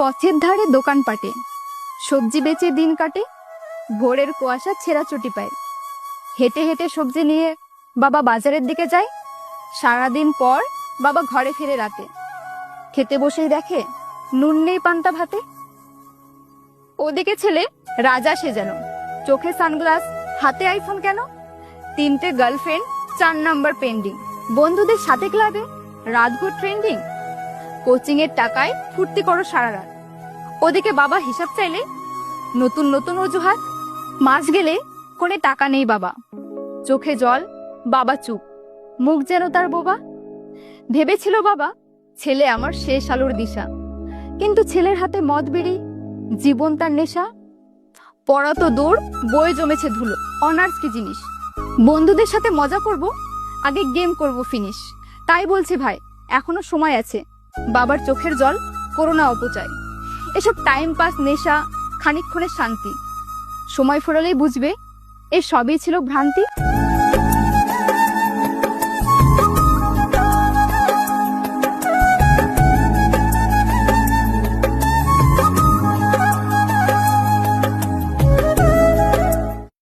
পথের ধারে দোকানপাটে সবজি বেচে দিন কাটে। ভোরের কুয়াশা ছেঁড়া চটি পায়। হেঁটে হেঁটে সবজি নিয়ে বাবা বাজারের দিকে যায়। সারাদিন পর বাবা ঘরে ফিরে রাতে। খেতে বসেই দেখে নুন নেই পান্তা ভাতে। ওদিকে ছেলে রাজা সেজানো, চোখে সানগ্লাস, হাতে আইফোন কেন, 3টে গার্লফ্রেন্ড, 4 নাম্বার পেন্ডিং, বন্ধুদের সাথে ক্লাবে রাতভর ট্রেন্ডিং। কোচিং এর টাকায় ফুর্তি করো সারা রাত। ওদিকে বাবা হিসাব চাইলে নতুন নতুন অজুহাত। মাস গেলে কোনে টাকা নেই বাবা, চোখে জল, বাবা চুপ, মুখ যেন তার বোবা। ভেবেছিল বাবা ছেলে আমার শেষ আলোর দিশা, কিন্তু ছেলের হাতে মদ বিড়ি, জীবন তার নেশা। পড়া তো দৌড়, বই জমেছে ধুলো, অনার্স কি জিনিস। বন্ধুদের সাথে মজা করব, আগে গেম করব ফিনিশ। তাই বলছি ভাই, এখনো সময় আছে, বাবার চোখের জল করোনা অপচয়। এসব টাইম পাস, নেশা, খানিকক্ষণের শান্তি। সময় ফুরালেই বুঝবে এ সবই ছিল ভ্রান্তি।